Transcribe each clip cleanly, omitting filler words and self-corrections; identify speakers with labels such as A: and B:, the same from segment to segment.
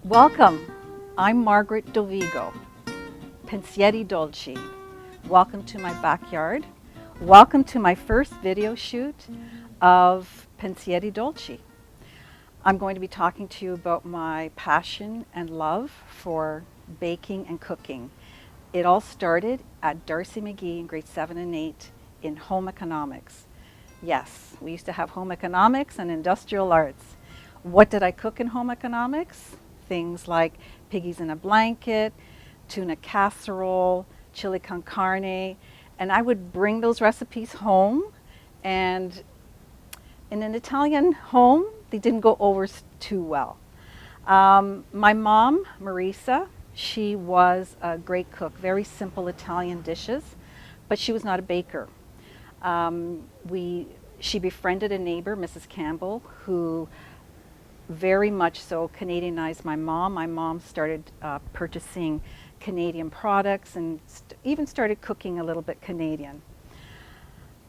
A: Welcome. I'm Margaret Dovigo, Pensieri Dolci. Welcome to my backyard. Welcome to my first video shoot of Pensieri Dolci. I'm going to be talking to you about my passion and love for baking and cooking. It all started at Darcy McGee in grade 7 and 8 in home economics. Yes, we used to have home economics and industrial arts. What did I cook in home economics? Things like piggies in a blanket, tuna casserole, chili con carne, and I would bring those recipes home, and in an Italian home, they didn't go over too well. My mom, Marisa, she was a great cook, very simple Italian dishes, but she was not a baker. She befriended a neighbor, Mrs. Campbell, who very much so Canadianized my mom. My mom started purchasing Canadian products and even started cooking a little bit Canadian.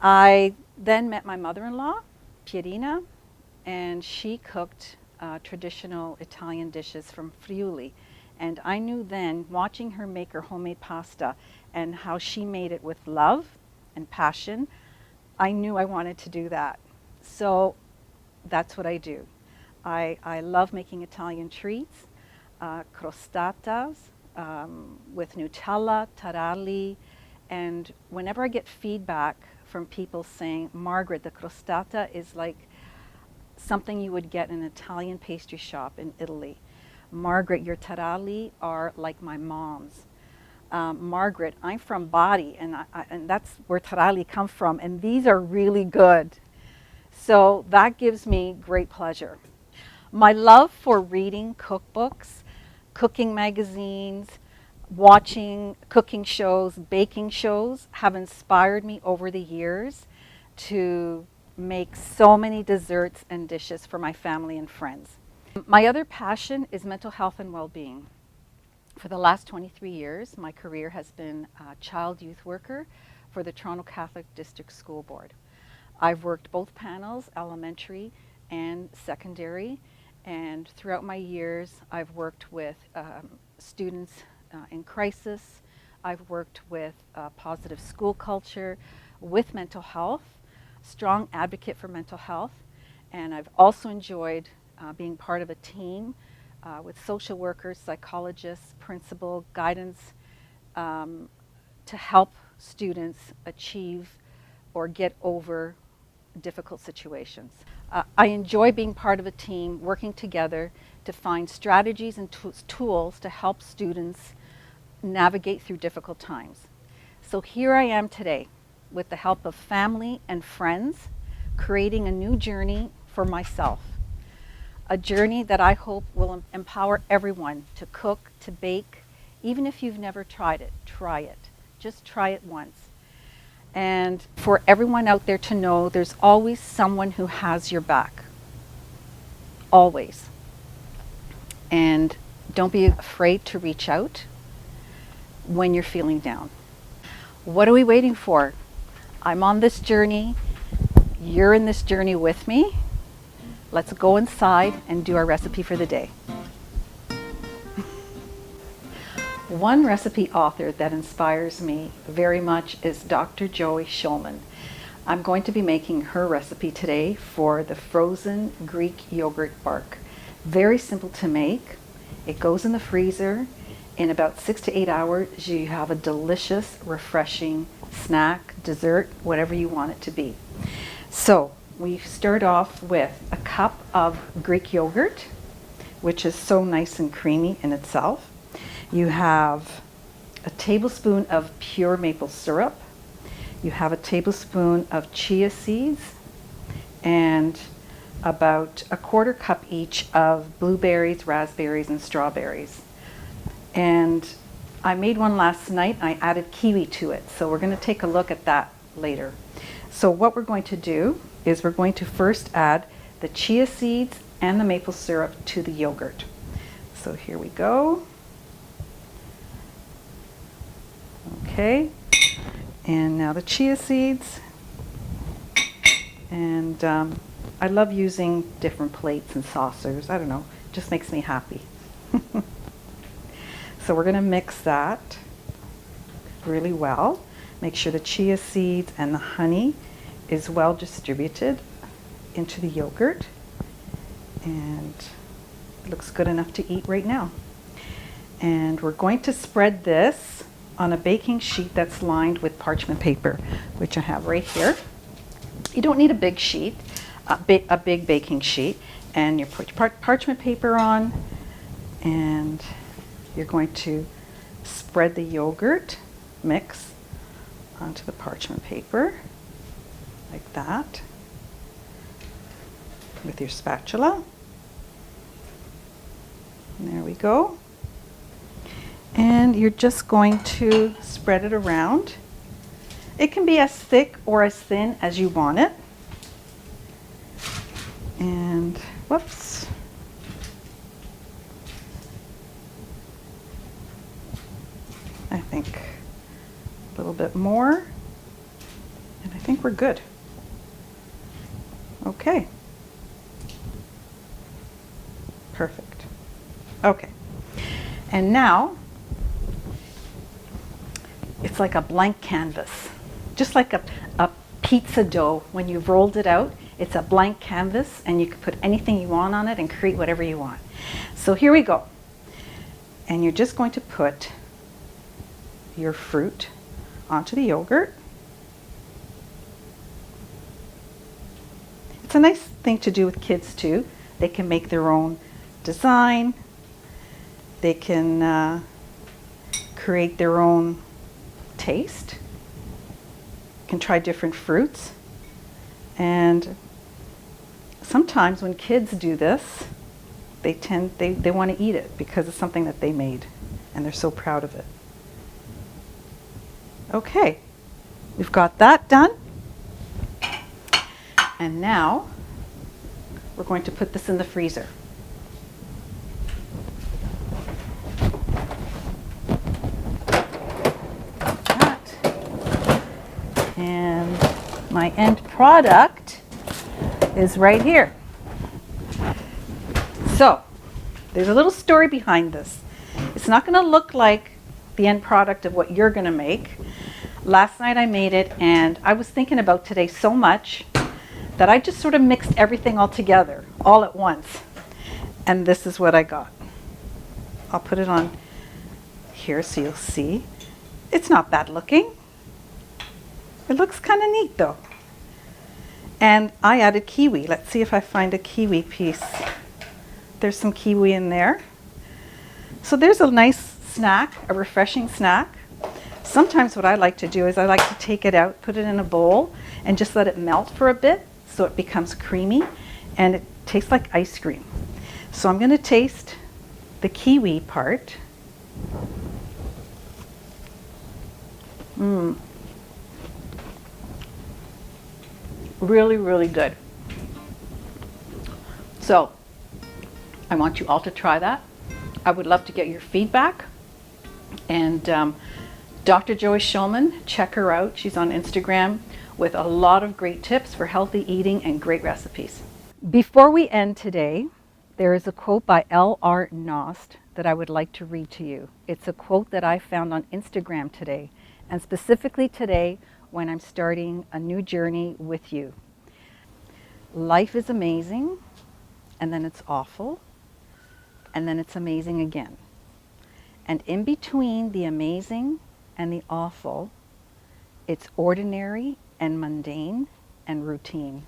A: I then met my mother-in-law, Pierina, and she cooked traditional Italian dishes from Friuli. And I knew then, watching her make her homemade pasta and how she made it with love and passion, I knew I wanted to do that. So that's what I do. I love making Italian treats, crostatas with Nutella, taralli, and whenever I get feedback from people saying, Margaret, the crostata is like something you would get in an Italian pastry shop in Italy. Margaret, your taralli are like my mom's. Margaret, I'm from Bari, and that's where taralli come from, and these are really good. So that gives me great pleasure. My love for reading cookbooks, cooking magazines, watching cooking shows, baking shows have inspired me over the years to make so many desserts and dishes for my family and friends. My other passion is mental health and well-being. For the last 23 years, my career has been a child youth worker for the Toronto Catholic District School Board. I've worked both panels, elementary and secondary, and throughout my years, I've worked with students in crisis. I've worked with positive school culture, with mental health, strong advocate for mental health, and I've also enjoyed being part of a team with social workers, psychologists, principal, guidance to help students achieve or get over difficult situations. I enjoy being part of a team, working together to find strategies and tools to help students navigate through difficult times. So here I am today with the help of family and friends, creating a new journey for myself. A journey that I hope will empower everyone to cook, to bake. Even if you've never tried it, try it. Just try it once. And for everyone out there to know there's always someone who has your back. Always. And don't be afraid to reach out when you're feeling down. What are we waiting for? I'm on this journey. You're in this journey with me. Let's go inside and do our recipe for the day. One recipe author that inspires me very much is Dr. Joey Shulman. I'm going to be making her recipe today for the frozen Greek yogurt bark. Very simple to make. It goes in the freezer. In about 6 to 8 hours, you have a delicious, refreshing snack, dessert, whatever you want it to be. So we start off with a cup of Greek yogurt, which is so nice and creamy in itself. You have a tablespoon of pure maple syrup. You have a tablespoon of chia seeds and about a quarter cup each of blueberries, raspberries, and strawberries. And I made one last night. I added kiwi to it, so we're going to take a look at that later. So what we're going to do is we're going to first add the chia seeds and the maple syrup to the yogurt. So here we go. Okay, and now the chia seeds. And I love using different plates and saucers. I don't know, just makes me happy. So we're going to mix that really well. Make sure the chia seeds and the honey is well distributed into the yogurt. And it looks good enough to eat right now. And we're going to spread this on a baking sheet that's lined with parchment paper, which I have right here. You don't need a big sheet, a big baking sheet. And you put your parchment paper on, and you're going to spread the yogurt mix onto the parchment paper, like that, with your spatula. And there we go. And you're just going to spread it around. It can be as thick or as thin as you want it. And whoops. I think a little bit more. And I think we're good. Okay. Perfect. Okay. And now it's like a blank canvas. Just like a pizza dough, when you've rolled it out, it's a blank canvas and you can put anything you want on it and create whatever you want. So here we go. And you're just going to put your fruit onto the yogurt. It's a nice thing to do with kids too. They can make their own design. They can create their own taste. Can try different fruits. And sometimes when kids do this, they want to eat it because it's something that they made and they're so proud of it. Okay, we've got that done. And now we're going to put this in the freezer. Like that. And my end product is right here. So there's a little story behind this. It's not going to look like the end product of what you're going to make. Last night I made it, and I was thinking about today so much that I just sort of mixed everything all together, all at once. And this is what I got. I'll put it on here so you'll see. It's not bad looking. It looks kind of neat though. And I added kiwi. Let's see if I find a kiwi piece. There's some kiwi in there. So there's a nice snack, a refreshing snack. Sometimes what I like to do is I like to take it out, put it in a bowl, and just let it melt for a bit so it becomes creamy and it tastes like ice cream. So I'm going to taste the kiwi part. Really, really good. So I want you all to try that. I would love to get your feedback. And Dr. Joy Shulman, check her out. She's on Instagram with a lot of great tips for healthy eating and great recipes. Before we end today, there is a quote by L.R. Knost that I would like to read to you. It's a quote that I found on Instagram today, and specifically today when I'm starting a new journey with you. Life is amazing, and then it's awful, and then it's amazing again. And in between the amazing and the awful, it's ordinary and mundane and routine.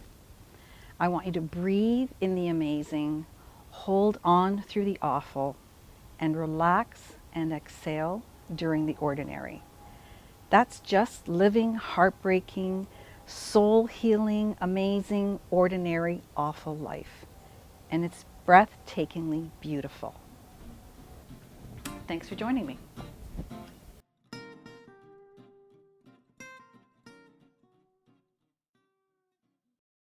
A: I want you to breathe in the amazing, hold on through the awful, and relax and exhale during the ordinary. That's just living heartbreaking, soul-healing, amazing, ordinary, awful life. And it's breathtakingly beautiful. Thanks for joining me.